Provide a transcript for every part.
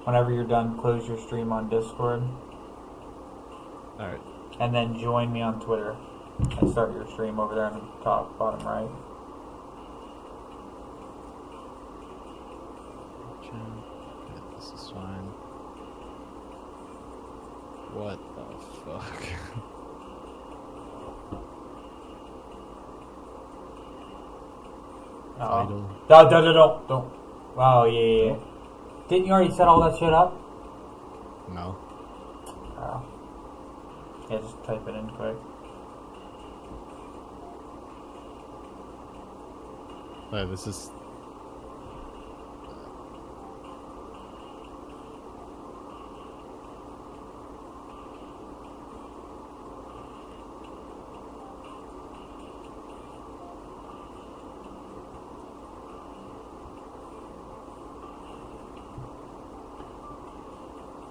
Whenever you're done, close your stream on Discord. Alright. And then join me on Twitter. And start your stream over there in the top, bottom right. Yeah, this is fine. What the fuck? Title. Don't. Wow, yeah. Didn't you already set all that shit up? No. Oh. Yeah, just type it in quick. Oh, this is...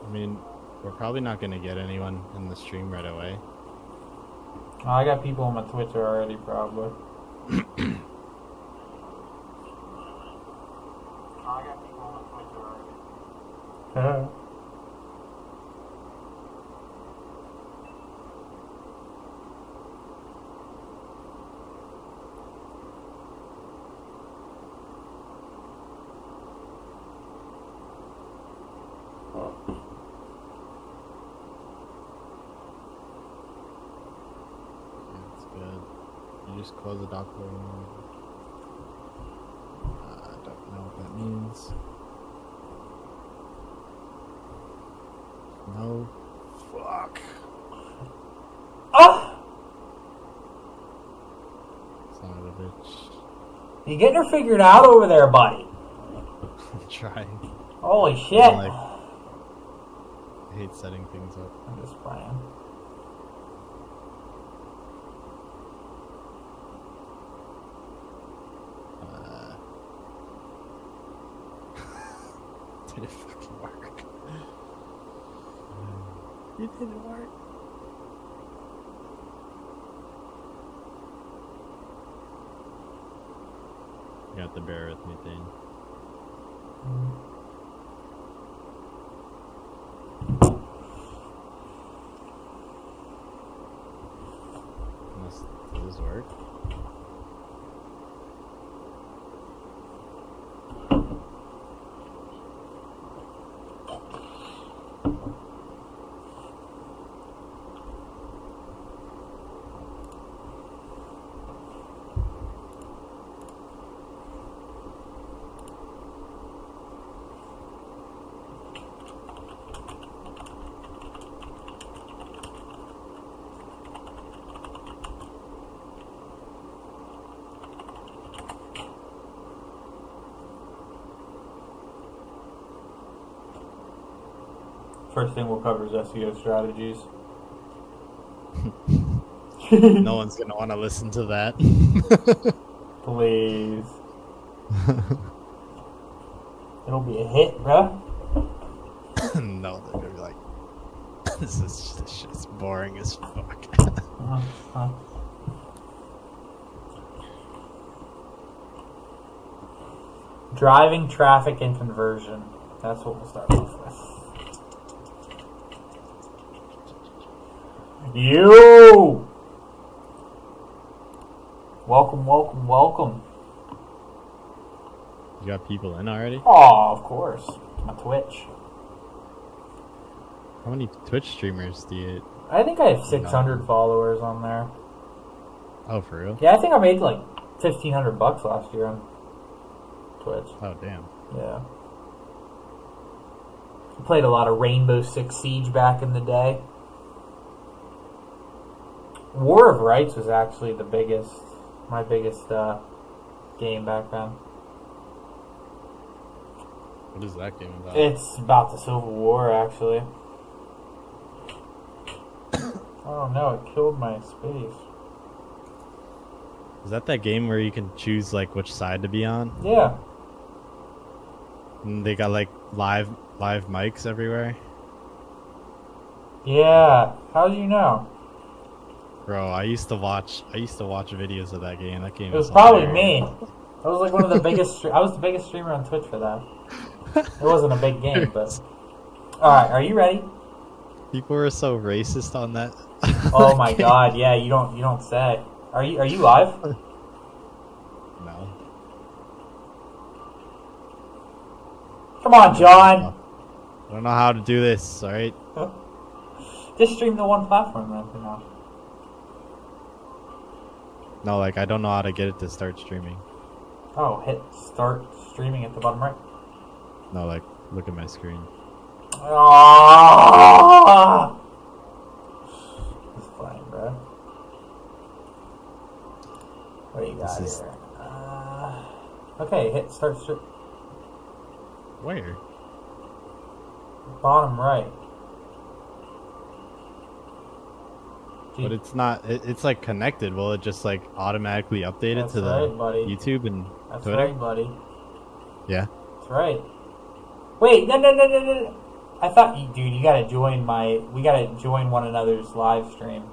I mean, we're probably not going to get anyone in the stream right away. Oh, I got people on my Twitter already, probably. That's good. You just close the dock door. I don't know what that means. No. Fuck. Oh! Son of a bitch. You getting her figured out over there, buddy? I'm trying. Holy shit. I hate setting things up. I'm just playing. Did it fucking work? It didn't work. You have to bear with me, Thane. Does this work? First thing we'll cover is SEO strategies. No one's gonna want to listen to that. Please. It'll be a hit, bruh. No, they're gonna be like, this shit's boring as fuck. Driving, traffic, and conversion. That's what we'll start off with. You! Welcome. You got people in already? Oh, of course. My Twitch. How many Twitch streamers do you... I think I have 600 followers on there. Oh, for real? Yeah, I think I made like $1,500 last year on Twitch. Oh, damn. Yeah. I played a lot of Rainbow Six Siege back in the day. War of Rights was actually my biggest game back then. What is that game about? It's about the Civil War, actually. Oh no, it killed my space. Is that game where you can choose like which side to be on? Yeah. And they got like live mics everywhere? Yeah. How do you know? Bro, I used to watch videos of that game. That game It was probably me. I was like one of the biggest. I was the biggest streamer on Twitch for that. It wasn't a big game, but Alright, are you ready? People were so racist on that. Oh my god, yeah, you don't say. Are you live? No. Come on, John. I don't know how to do this, alright? Just stream to one platform then for now. No, like, I don't know how to get it to start streaming. Oh, hit start streaming at the bottom right. No, like, look at my screen. Ah! It's fine, bro. What do you got This is- here? Okay, hit start Where? bottom right. But it's not, it's like connected. Will it just like automatically update it That's to the right, buddy. YouTube and That's Twitter? right, buddy. Yeah. That's right. Wait, no. I thought dude, you gotta join we gotta join one another's live stream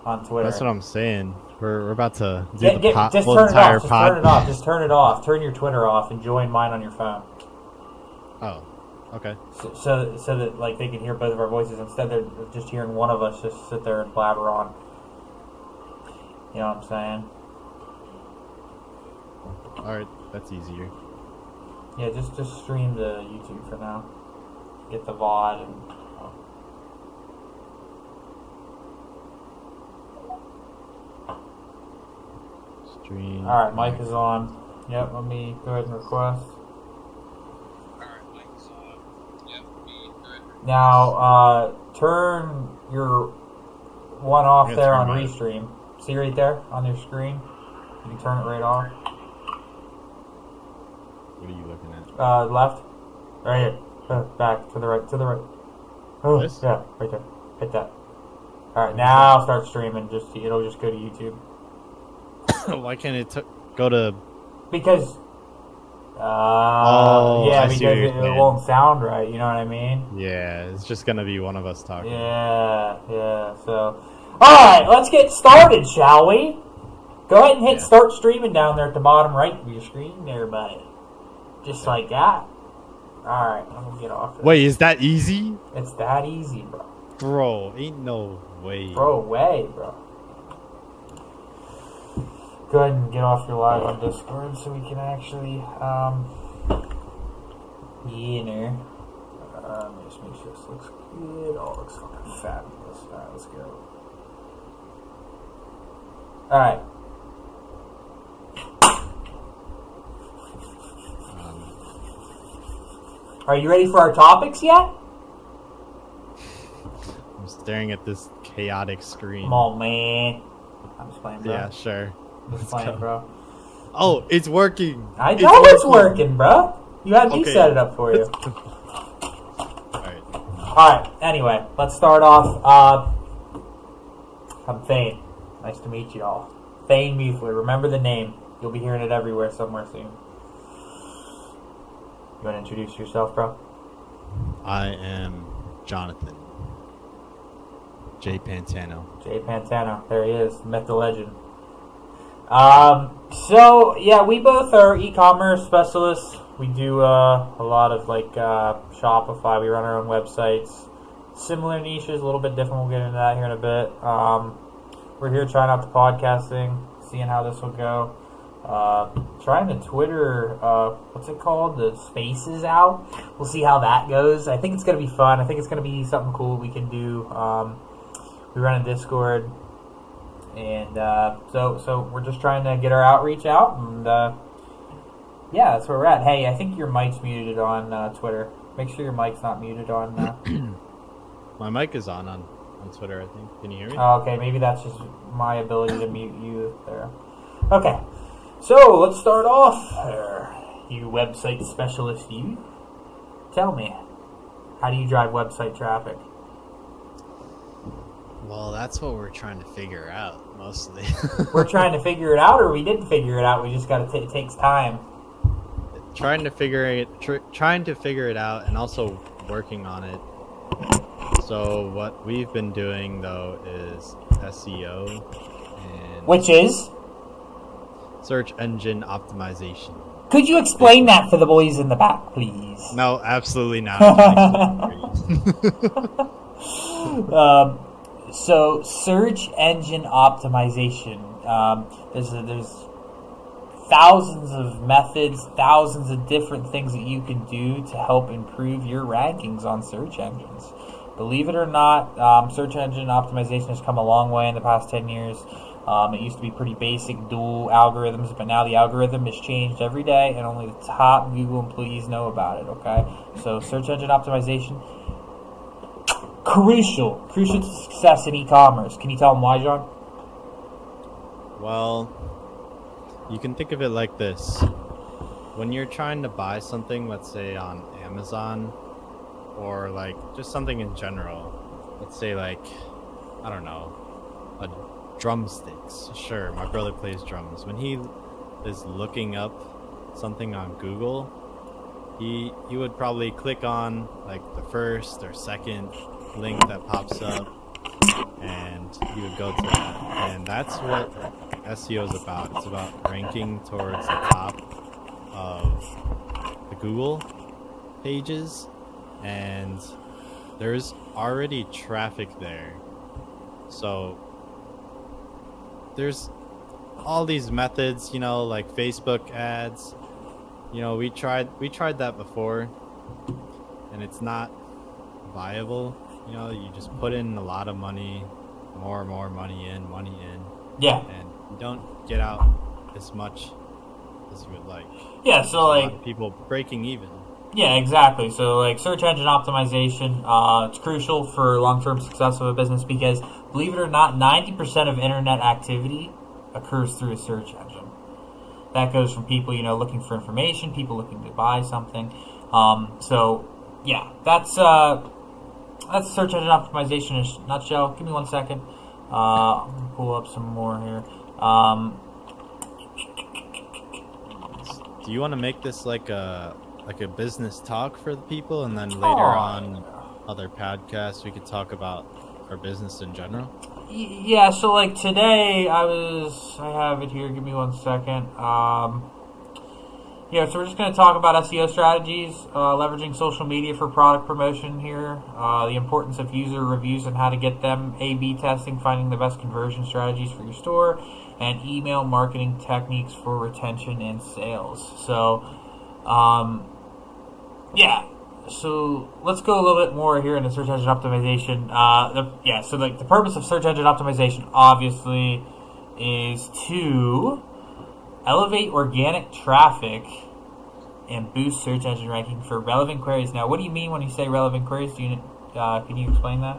on Twitter. That's what I'm saying. We're about to do Just the turn whole it entire off. Just pod. turn it off. Just turn it off. Turn your Twitter off and join mine on your phone. Oh, okay. So that like they can hear both of our voices instead they're just hearing one of us just sit there and blabber on. You know what I'm saying? All right, that's easier. Yeah, just stream to YouTube for now. Get the VOD and. Stream. All right, mic is on. Yep, let me go ahead and request. Now, turn your one off Yeah, there turn on mine. Restream. See right there on your screen? You can turn it right off. What are you looking at? Left. Right here. Back. To the right. To the right. Oh, This? yeah, right there. Hit that. Alright, now start streaming. It'll just go to YouTube. Why can't it go to? Because, Oh, yeah, I see what because you're it saying. won't sound right, you know what I mean? Yeah, it's just gonna be one of us talking. Yeah, so. Alright, let's get started, shall we? Go ahead and hit Yeah. start streaming down there at the bottom right of your screen there, buddy. Just like that. Alright, I'm gonna get off this. Wait, is that easy? It's that easy, bro. Bro, ain't no way. Bro, way, bro. Go ahead and get off your live on Discord so we can actually, be in there. Let me just make sure this looks good. Oh, it looks fucking fabulous. Alright, let's go. Alright. Are you ready for our topics yet? I'm staring at this chaotic screen. Come on, man. I'm just playing, bro. Yeah, sure. I'm just Let's playing, go. bro. Oh, it's working. I know it's working, bro. You had me Okay. set it up for you. Alright. Alright, anyway, let's start off. I'm Thane. Nice to meet you all. Thane Muefler. Remember the name. You'll be hearing it everywhere somewhere soon. You want to introduce yourself, bro? I am Jonathan. J. Pantano. Jay Pantano. There he is. Myth the legend. So, yeah, we both are e-commerce specialists. We do a lot of, like, Shopify. We run our own websites. Similar niches, a little bit different. We'll get into that here in a bit. We're here trying out the podcasting, seeing how this will go. Trying to Twitter, what's it called? The Spaces out. We'll see how that goes. I think it's going to be fun. I think it's going to be something cool we can do. We run a Discord. And so we're just trying to get our outreach out. And yeah, that's where we're at. Hey, I think your mic's muted on Twitter. Make sure your mic's not muted on... My mic is on Twitter, I think. Can you hear me? Oh, okay, maybe that's just my ability to mute you there. Okay, so let's start off. You website specialist, you. Tell me, how do you drive website traffic? Well, that's what we're trying to figure out, mostly. We're trying to figure it out, or we didn't figure it out. We just got to. It takes time. trying to figure it out, and also working on it. So what we've been doing though is SEO and Which is search engine optimization. Could you explain that for the boys in the back, please? No, absolutely not. So search engine optimization. There's thousands of methods, thousands of different things that you can do to help improve your rankings on search engines. Believe it or not, search engine optimization has come a long way in the past 10 years. It used to be pretty basic dual algorithms, but now the algorithm has changed every day, and only the top Google employees know about it, okay? So search engine optimization, crucial to success in e-commerce. Can you tell them why, John? Well, you can think of it like this. When you're trying to buy something, let's say on Amazon, or like just something in general, let's say like, I don't know, drumsticks. Sure, my brother plays drums. When he is looking up something on Google, he would probably click on like the first or second link that pops up, and he would go to that. And that's what SEO is about. It's about ranking towards the top of the Google pages, and there's already traffic there. So there's all these methods, like Facebook ads. We tried that before, and it's not viable. You just put in a lot of money, more money in. Yeah. And you don't get out as much as you would like. Yeah, so There's a like lot of people breaking even. Yeah, exactly. So like search engine optimization, it's crucial for long-term success of a business because, believe it or not, 90% of internet activity occurs through a search engine. That goes from people, looking for information, people looking to buy something. So yeah, that's search engine optimization in a nutshell. Give me 1 second. I'm gonna pull up some more here. Do you want to make this like a business talk for the people, and then later on other podcasts we could talk about our business in general? Yeah, so like today I have it here, give me 1 second. So we're just going to talk about SEO strategies, leveraging social media for product promotion here, the importance of user reviews and how to get them, A/B testing, finding the best conversion strategies for your store, and email marketing techniques for retention and sales. So, so let's go a little bit more here into search engine optimization. So the purpose of search engine optimization obviously is to elevate organic traffic and boost search engine ranking for relevant queries. Now, what do you mean when you say relevant queries? Can you explain that?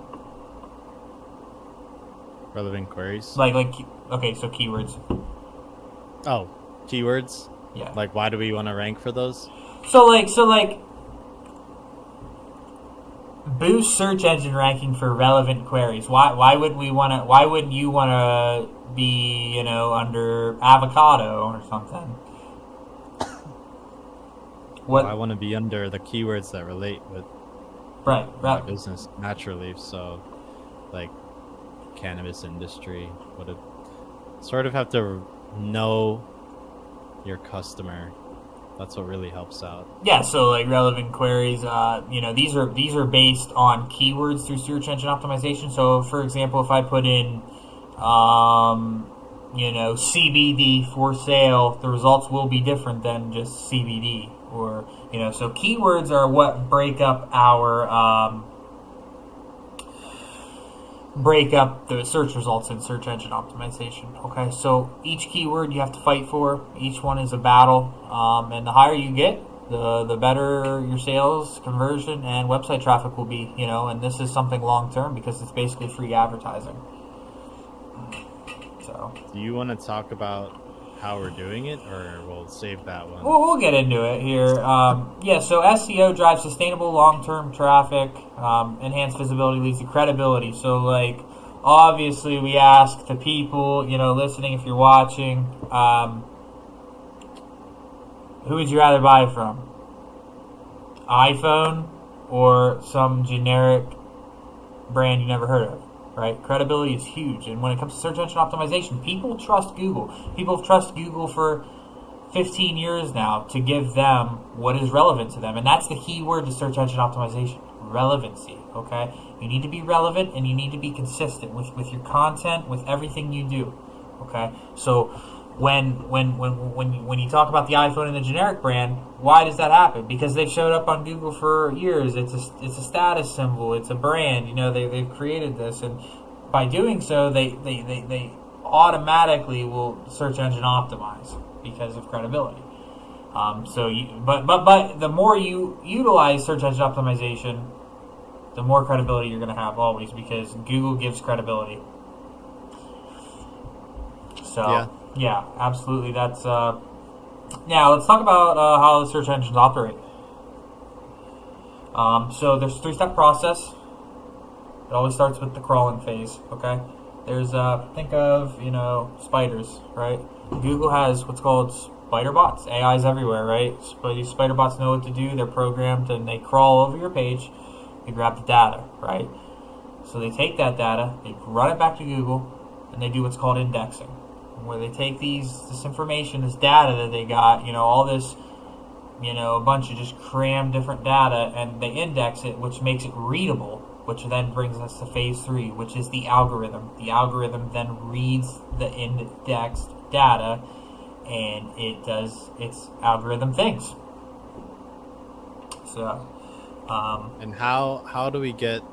Relevant queries? So keywords. Oh, keywords? Yeah. Like, why do we want to rank for those? So boost search engine ranking for relevant queries. Why wouldn't you want to be, under avocado or something? Well, I want to be under the keywords that relate with my business naturally. So, like cannabis industry, would sort of have to know your customer. That's what really helps out. Yeah, so like relevant queries, these are based on keywords through search engine optimization. So, for example, if I put in, CBD for sale, the results will be different than just CBD. Or, so keywords are what break up the search results in search engine optimization. Okay, so each keyword you have to fight for. Each one is a battle, and the higher you get, the better your sales, conversion, and website traffic will be. And this is something long term because it's basically free advertising. So, do you want to talk about how we're doing it, or we'll save that one? We'll get into it here. So SEO drives sustainable long-term traffic, enhanced visibility leads to credibility. So, like, obviously we ask the people, listening, if you're watching, who would you rather buy from? iPhone or some generic brand you never heard of? Right? Credibility is huge. And when it comes to search engine optimization, people trust Google. People trust Google for 15 years now to give them what is relevant to them. And that's the key word to search engine optimization: relevancy. Okay? You need to be relevant and you need to be consistent with your content, with everything you do. Okay? So when you talk about the iPhone and the generic brand, why does that happen? Because they've showed up on Google for years. It's a status symbol. It's a brand. They've created this, and by doing so, they automatically will search engine optimize because of credibility. But the more you utilize search engine optimization, the more credibility you're going to have always, because Google gives credibility. So yeah, absolutely. That's now let's talk about how the search engines operate. So there's a 3-step process. It always starts with the crawling phase. Okay, there's think of spiders, right? Google has what's called spider bots. AIs everywhere, right? These spider bots know what to do. They're programmed and they crawl over your page. They grab the data, right? So they take that data, they run it back to Google, and they do what's called indexing, where they take this information, this data that they got, all this, a bunch of just crammed different data, and they index it, which makes it readable, which then brings us to phase 3, which is the algorithm. The algorithm then reads the indexed data, and it does its algorithm things. So, and how do we get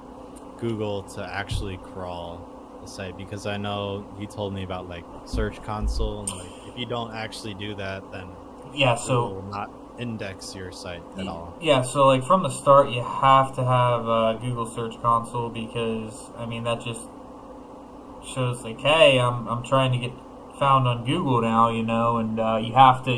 Google to actually crawl the site? Because I know you told me about like Search Console, and like if you don't actually do that, then Google will not index your site at all. Yeah, so like from the start, you have to have Google Search Console, because that just shows like, hey, I'm trying to get found on Google now, and you have to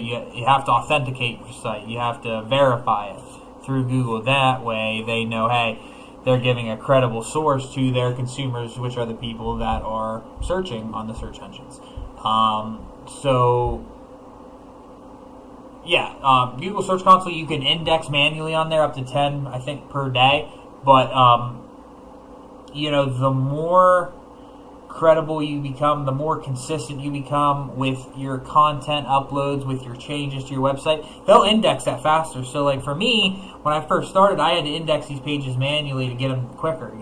authenticate your site. You have to verify it through Google. That way, they know, hey, they're giving a credible source to their consumers, which are the people that are searching on the search engines. Google Search Console, you can index manually on there up to 10, I think, per day. But, the more credible you become, the more consistent you become with your content uploads, with your changes to your website, they'll index that faster. So, like, for me, when I first started, I had to index these pages manually to get them quicker,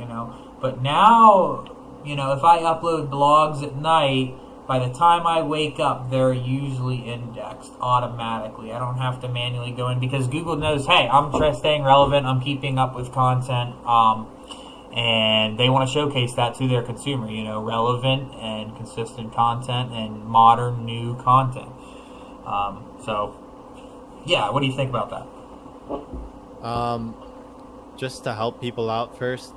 But now, if I upload blogs at night, by the time I wake up, they're usually indexed automatically. I don't have to manually go in, because Google knows, hey, I'm staying relevant, I'm keeping up with content, and they want to showcase that to their consumer, relevant and consistent content and modern new content. What do you think about that? Just to help people out first,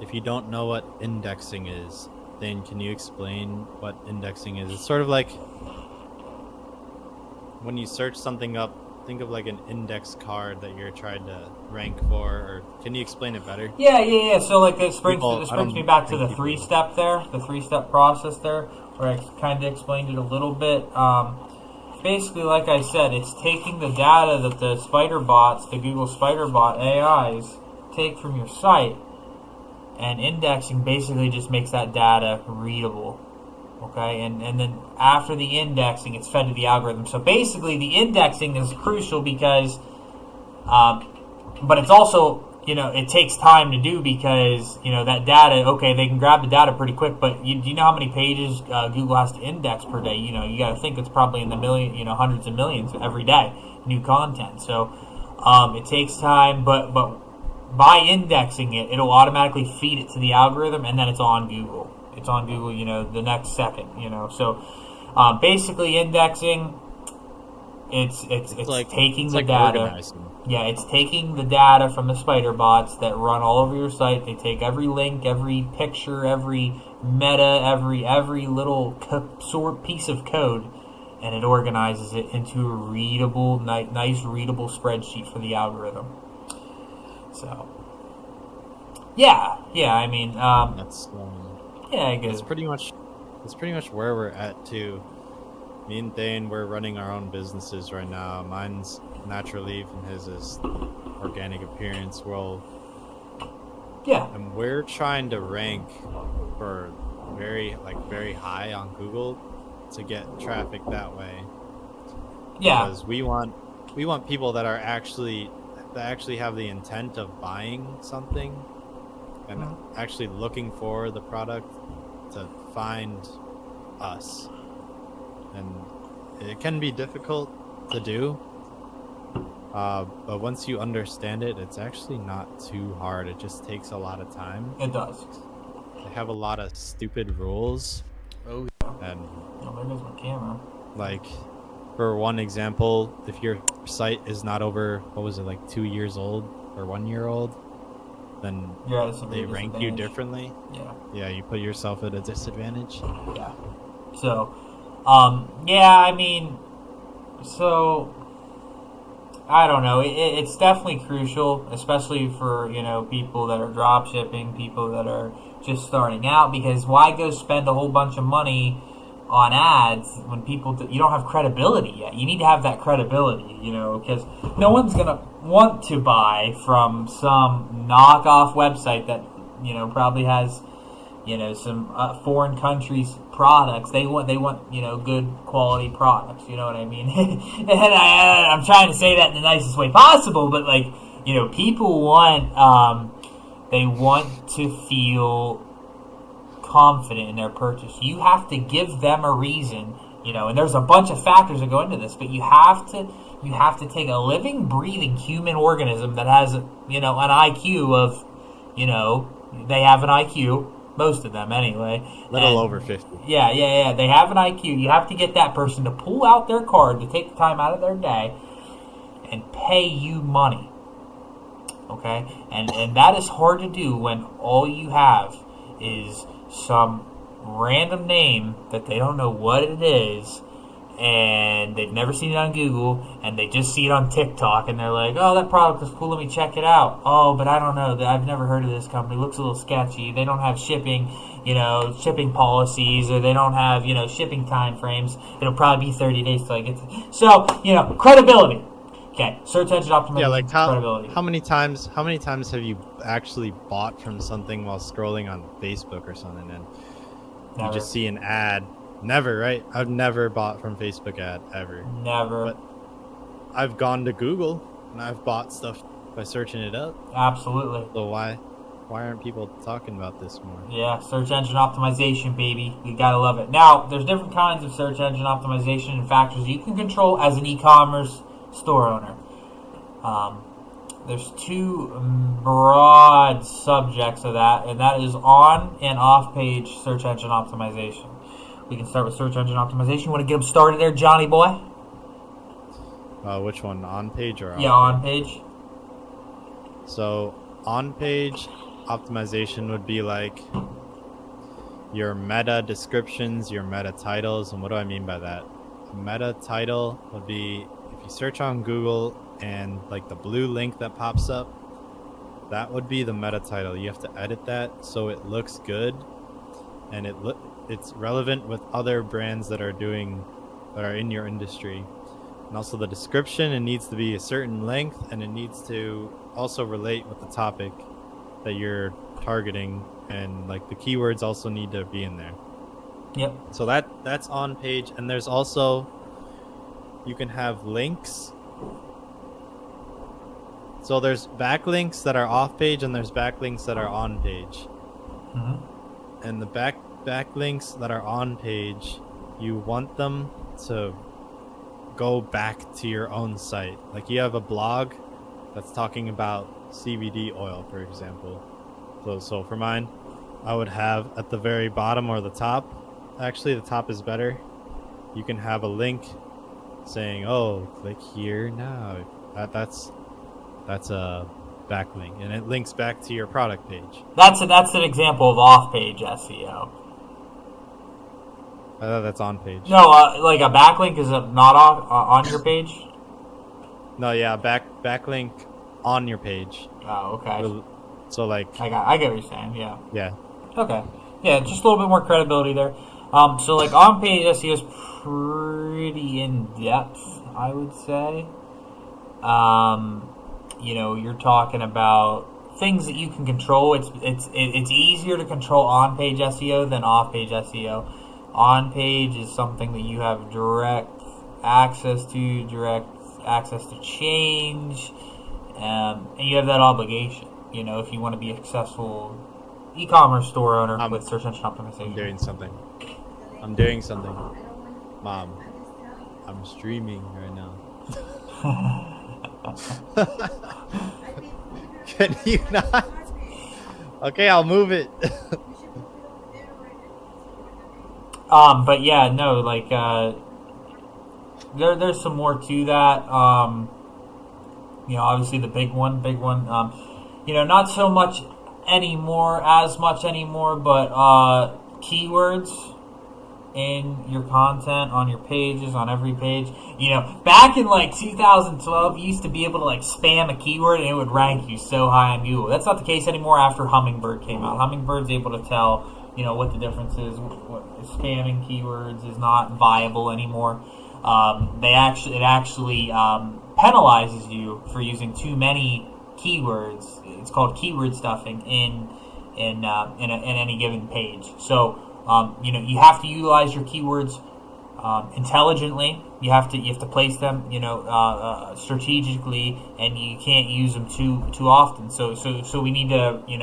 if you don't know what indexing is, then can you explain what indexing is? It's sort of like when you search something up, think of like an index card that you're trying to rank for, or can you explain it better? Yeah. So like this brings me back to the 3-step there, the 3-step process there, where I kind of explained it a little bit. Basically, like I said, it's taking the data that the spider bots, the Google spider bot AIs, take from your site, and indexing basically just makes that data readable. Okay, and then after the indexing, it's fed to the algorithm. So basically, the indexing is crucial because, but it's also, it takes time to do, because, that data, okay, they can grab the data pretty quick, but do you know how many pages Google has to index per day? You got to think it's probably in the million, hundreds of millions every day, new content. So it takes time, but by indexing it, it'll automatically feed it to the algorithm, and then it's on Google. It's on Google, the next second, So basically, indexing, it's taking the data. Organizing. Yeah, it's taking the data from the spider bots that run all over your site. They take every link, every picture, every meta, every little piece of code, and it organizes it into a readable, nice readable spreadsheet for the algorithm. So, yeah. That's I guess it's pretty much where we're at too. Me and Thane, we're running our own businesses right now. Mine's Natural Leaf, and his is Organic Appearance World. Yeah. And we're trying to rank for very high on Google to get traffic that way. Yeah. Because we want people that actually have the intent of buying something and actually looking for the product to find us. And it can be difficult to do, but once you understand it, it's actually not too hard. It just takes a lot of time. It does. They have a lot of stupid rules. Oh yeah. And Oh, there goes my camera. like, for one example, if your site is not over, what was it, like 2 years old or 1 year old, then You're at a severe they rank you disadvantage. differently. Yeah. Yeah, you put yourself at a disadvantage. Yeah. So, yeah, I mean, so I don't know. It's definitely crucial, especially for people that are drop shipping, people that are just starting out. Because why go spend a whole bunch of money on ads when you don't have credibility yet? You need to have that credibility, because no one's gonna want to buy from some knockoff website that probably has some foreign countries' products. They want good quality products. You know what I mean? And I'm trying to say that in the nicest way possible, but people want they want to feel confident in their purchase. You have to give them a reason, and there's a bunch of factors that go into this, but you have to take a living, breathing human organism that has an IQ of they have an IQ. Most of them, anyway. Little over 50. Yeah. They have an IQ. You have to get that person to pull out their card, to take the time out of their day, and pay you money. Okay? And that is hard to do when all you have is some random name that they don't know what it is, and they've never seen it on Google, and they just see it on TikTok, and they're like, oh, that product is cool, let me check it out. Oh, but I don't know, I've never heard of this company, it looks a little sketchy, they don't have shipping policies, or they don't have, shipping time frames, it'll probably be 30 days till I get to... So, credibility. Okay, search engine optimization. Yeah, like credibility. how many times have you actually bought from something while scrolling on Facebook or something, and Never. you just see an ad? Never, right? I've never bought from Facebook ad ever. Never. But I've gone to Google and I've bought stuff by searching it up. Absolutely. So why aren't people talking about this more? Yeah, search engine optimization, baby. You gotta love it. Now, there's different kinds of search engine optimization and factors you can control as an e-commerce store owner. There's two broad subjects of that, and that is on and off-page search engine optimization. We can start with search engine optimization. You want to get them started there, Johnny boy? Which one, on page or off? Yeah, on page. So on page optimization would be like your meta descriptions, your meta titles. And what do I mean by that? A meta title would be if you search on Google and like the blue link that pops up, that would be the meta title. You have to edit that so it looks good and it's relevant with other brands that are in your industry. And also the description, it needs to be a certain length, and it needs to also relate with the topic that you're targeting, and like the keywords also need to be in there. Yep. So that's on page, and there's also, you can have links. So there's backlinks that are off page and there's backlinks that are on page. Mm-hmm. And the backlinks that are on page, you want them to go back to your own site. Like you have a blog that's talking about CBD oil, for example. So for mine, I would have at the very bottom or the top, actually the top is better, you can have a link saying, oh, click here now. That's a backlink, and it links back to your product page. That's an example of off-page SEO. I thought that's on page. No, like a backlink is not on your page. No, yeah, backlink on your page. Oh, okay. So like, I get what you're saying. Yeah. yeah. Okay. Yeah, just a little bit more credibility there. So like on-page SEO is pretty in-depth, I would say. You're talking about things that you can control. It's easier to control on-page SEO than off-page SEO. On-page is something that you have direct access to, direct access to change, and you have that obligation. If you want to be a successful e-commerce store owner with search engine optimization. I'm doing something. Mom, I'm streaming right now. Can you not? Okay, I'll move it. But yeah, no, like there's some more to that. Obviously the big one. Not so much as much anymore, but keywords in your content, on your pages, on every page. Back in like 2012, you used to be able to like spam a keyword and it would rank you so high on Google. That's not the case anymore after Hummingbird came out. Hummingbird able to tell, what the difference is. Spamming keywords is not viable anymore. It actually penalizes you for using too many keywords. It's called keyword stuffing in any given page. So you have to utilize your keywords intelligently. You have to place them strategically, and you can't use them too often. So we need to use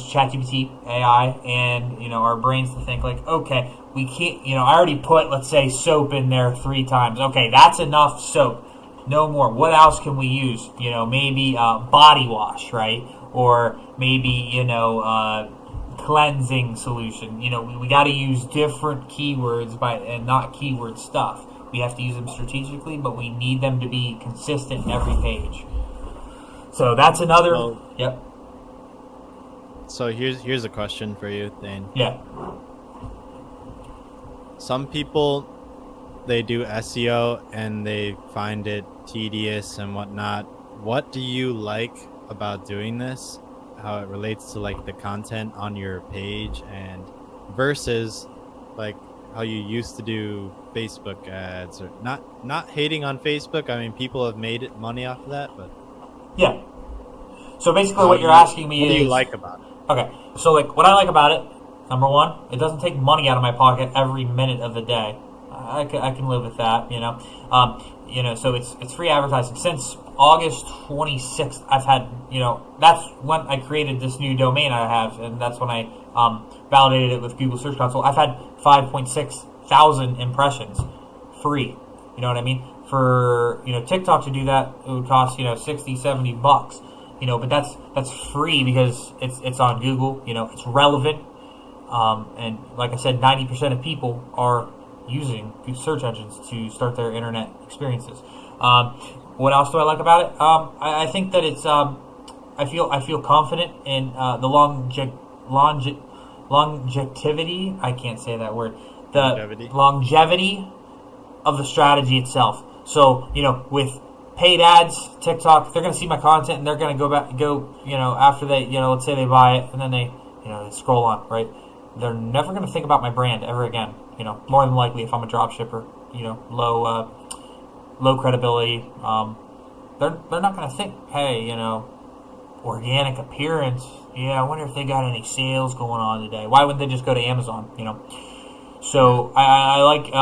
ChatGPT AI and our brains to think like, okay, we can't, I already put, let's say, soap in there 3 times. Okay, that's enough soap. No more. What else can we use? Maybe body wash, right? Or maybe cleansing solution. We got to use different keywords and not keyword stuff. We have to use them strategically, but we need them to be consistent in every page. So that's another. Yep. So here's a question for you, Thane. Yeah. Some people, they do SEO and they find it tedious and whatnot. What do you like about doing this? How it relates to like the content on your page and versus like how you used to do Facebook ads, or not hating on Facebook. I mean, people have made money off of that, but yeah. So basically, what you're asking me is, what do you like about it? Okay, so like what I like about it, number one, it doesn't take money out of my pocket every minute of the day. I can live with that, So it's free advertising. Since August 26th, I've had, that's when I created this new domain I have, and that's when I validated it with Google Search Console. I've had 5.6 thousand impressions, free. You know what I mean? For TikTok to do that, it would cost $60-$70. But that's free because it's on Google. It's relevant, and like I said, 90% of people are using these search engines to start their internet experiences. What else do I like about it? I think that it's I feel confident in the longevity. I can't say that word. The longevity of the strategy itself. So with paid ads, TikTok, they're going to see my content and they're going to go after they let's say they buy it and then they they scroll on, right? They're never going to think about my brand ever again. More than likely, if I'm a drop shipper, low credibility, they're not going to think, hey, organic appearance. Yeah, I wonder if they got any sales going on today. Why wouldn't they just go to Amazon? So I like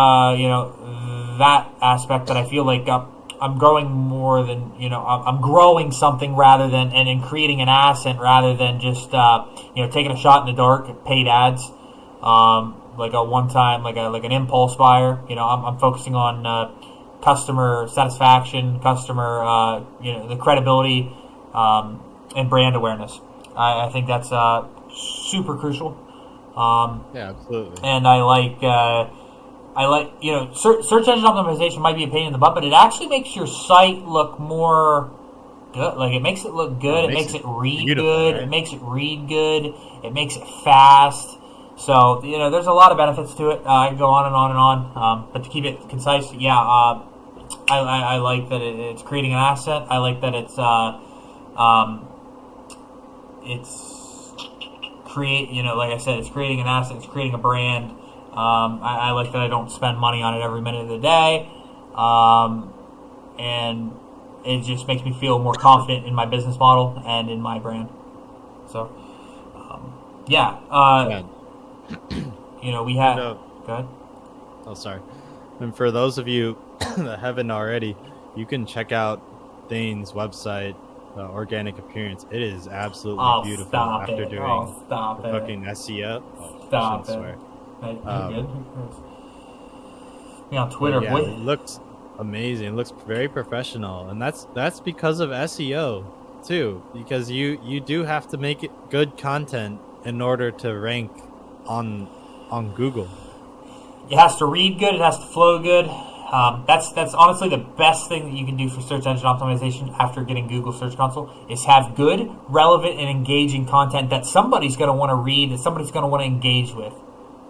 that aspect, that I feel like I'm growing more than I'm growing something rather than and creating an asset rather than just taking a shot in the dark, paid ads. Like a one time, like an impulse buyer. I'm focusing on customer satisfaction, customer the credibility, and brand awareness. I think that's super crucial. Yeah, absolutely. And I like search engine optimization might be a pain in the butt, but it actually makes your site look more good. Like, it makes it look good. It makes it read good. Right? It makes it read good. It makes it fast. So, there's a lot of benefits to it. I can go on and on and on. But to keep it concise, I like that it's creating an asset. I like that it's like I said, it's creating an asset. It's creating a brand. I like that I don't spend money on it every minute of the day. And it just makes me feel more confident in my business model and in my brand. So, we have... Go ahead. Oh, sorry. And for those of you that haven't already, you can check out Dane's website, Organic Appearance. It is absolutely Oh, beautiful stop after it. doing Oh, stop the it. fucking SEO. Oh, Stop shouldn't it. swear. Hey, you Um, good? Who cares? Me on Twitter, Yeah, boy. it looks amazing. It looks very professional, and that's because of SEO too. Because you do have to make it good content in order to rank on Google. It has to read good. It has to flow good. That's honestly the best thing that you can do for search engine optimization after getting Google Search Console is have good, relevant, and engaging content that somebody's going to want to read, that somebody's going to want to engage with.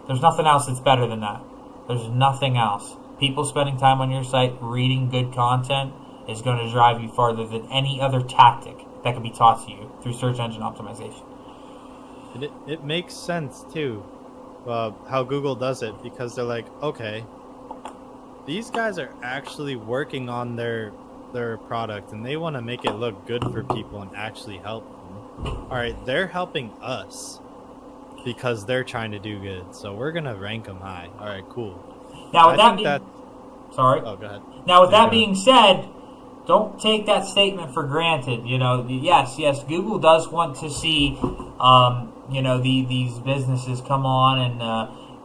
There's nothing else that's better than that. There's nothing else. People spending time on your site reading good content is going to drive you farther than any other tactic that can be taught to you through search engine optimization. And it makes sense too, how Google does it, because they're like, okay, these guys are actually working on their product and they want to make it look good for people and actually help them. All right, they're helping us because they're trying to do good, so we're gonna rank them high. All right, cool. Now, with I that think that. sorry. Oh, go ahead. Now, with Yeah, that go being said, don't take that statement for granted. You know, yes, Google does want to see, these businesses come on and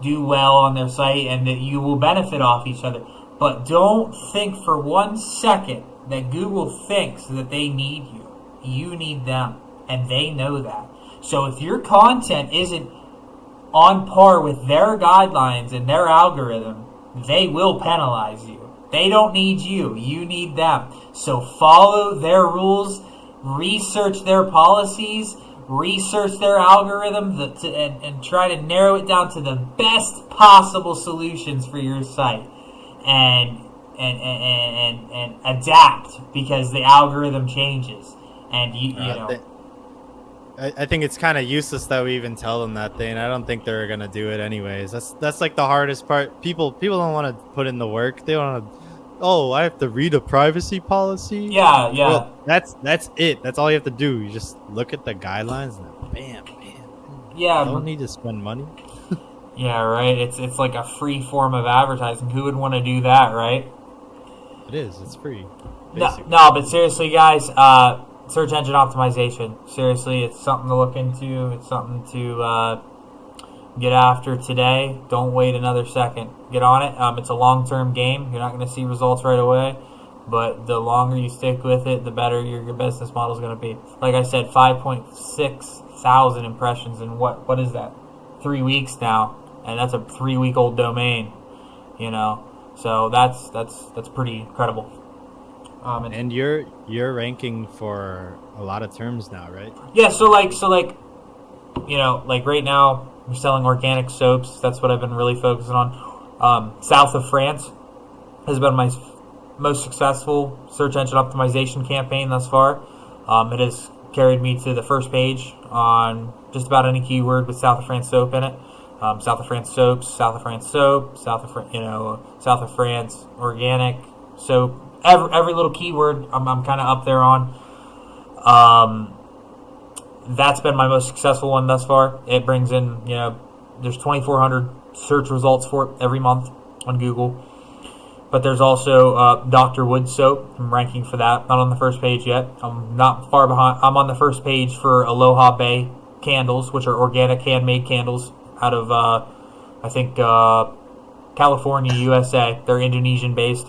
do well on their site, and that you will benefit off each other. But don't think for 1 second that Google thinks that they need you. You need them, and they know that. So if your content isn't on par with their guidelines and their algorithm, they will penalize you. They don't need you. You need them. So follow their rules, research their policies, research their algorithm, and try to narrow it down to the best possible solutions for your site. And adapt, because the algorithm changes. And you know. I think it's kind of useless that we even tell them that thing. I don't think they're gonna do it anyways. That's like the hardest part. People don't want to put in the work. They want to. Oh, I have to read a privacy policy. Yeah. Well, that's it. That's all you have to do. You just look at the guidelines and then bam. Yeah. I don't need to spend money. Yeah, right. It's like a free form of advertising. Who would want to do that, right? It is. It's free. No, but seriously, guys, search engine optimization. Seriously, it's something to look into. It's something to get after today. Don't wait another second. Get on it. It's a long-term game. You're not going to see results right away, but the longer you stick with it, the better your business model is going to be. Like I said, 5.6 thousand impressions in what is that? 3 weeks now, and that's a 3-week-old domain. You know, so that's pretty incredible. And you're ranking for a lot of terms now, right? Yeah, so like right now we're selling organic soaps. That's what I've been really focusing on. South of France has been my most successful search engine optimization campaign thus far. It has carried me to the first page on just about any keyword with South of France soap in it. South of France soaps, South of France soap, South of France organic soap. Every little keyword I'm kind of up there on. That's been my most successful one thus far. It brings in, there's 2,400 search results for it every month on Google. But there's also Dr. Wood soap. I'm ranking for that. Not on the first page yet. I'm not far behind. I'm on the first page for Aloha Bay candles, which are organic handmade candles out of, I think, California, USA. They're Indonesian based.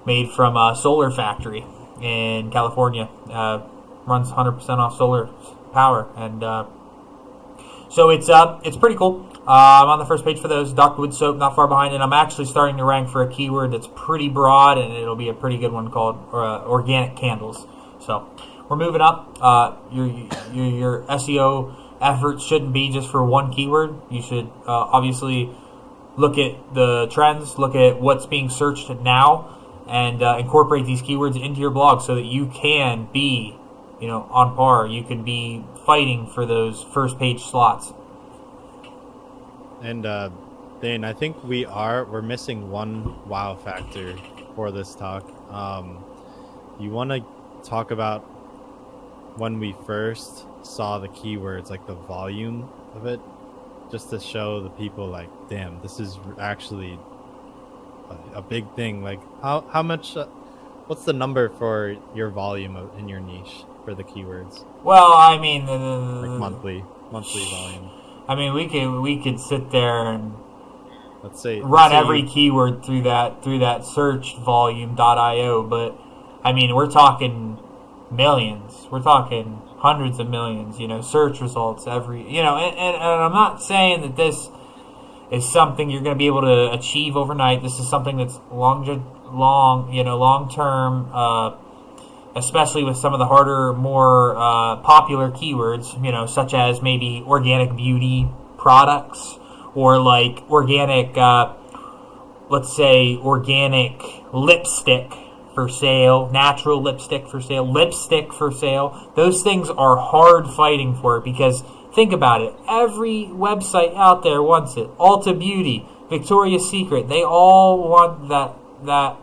Made from a solar factory in California. Runs 100% off solar power, and so it's pretty cool. I'm on the first page for those. Dr. Wood soap, not far behind, and I'm actually starting to rank for a keyword that's pretty broad, and it'll be a pretty good one called organic candles. So we're moving up. Your SEO efforts shouldn't be just for one keyword. You should obviously look at the trends, look at what's being searched now, and incorporate these keywords into your blog so that you can be, on par. You can be fighting for those first page slots. And Dane, I think we're missing one wow factor for this talk. You want to talk about when we first saw the keywords, like the volume of it, just to show the people, like, damn, this is actually a big thing. Like how much? What's the number for your volume in your niche for the keywords? Well, I mean, Like monthly volume. I mean, we could sit there and Let's say every keyword through that search volume.io, but I mean, we're talking millions. We're talking hundreds of millions. Search results every. And I'm not saying that this is something you're going to be able to achieve overnight. This is something that's long term, especially with some of the harder, more popular keywords, such as maybe organic beauty products or like organic, let's say organic lipstick for sale, natural lipstick for sale, lipstick for sale. Those things are hard fighting for because think about it. Every website out there wants it. Ulta Beauty, Victoria's Secret, they all want that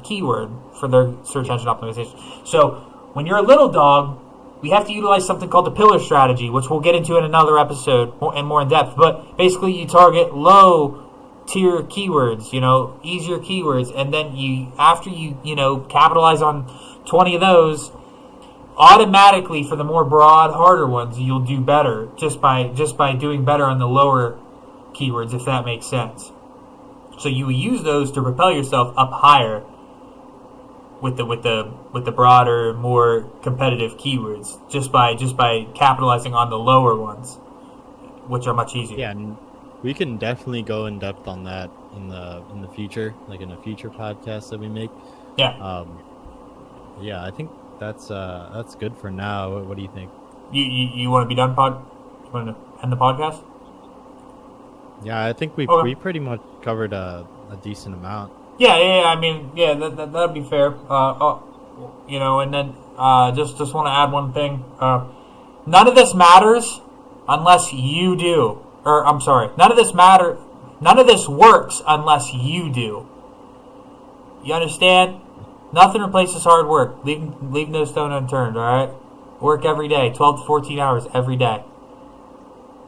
keyword for their search engine optimization. So when you're a little dog, we have to utilize something called the pillar strategy, which we'll get into in another episode and more in depth. But basically, you target low tier keywords, easier keywords, and then after you capitalize on 20 of those, automatically for the more broad, harder ones, you'll do better just by doing better on the lower keywords, if that makes sense. So you use those to propel yourself up higher with the broader, more competitive keywords, just by capitalizing on the lower ones, which are much easier. Yeah, and we can definitely go in depth on that in the future, like in a future podcast that we make. Yeah. Yeah, I think that's good for now. What do you think? You want to be done, You want to end the podcast? Yeah, I think we pretty much covered a decent amount. Yeah. I mean, yeah, that'd be fair. And then just want to add one thing. None of this matters unless you do. Or I'm sorry, none of this works unless you do. You understand? Nothing replaces hard work. Leave no stone unturned. All right. Work every day, 12 to 14 hours every day.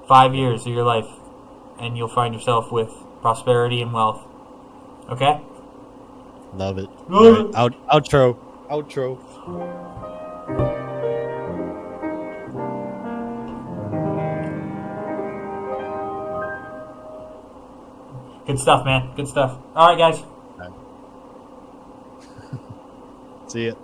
5 years of your life, and you'll find yourself with prosperity and wealth. Okay? Love it. Love it. Outro. Good stuff, man. Good stuff. All right, guys. See ya.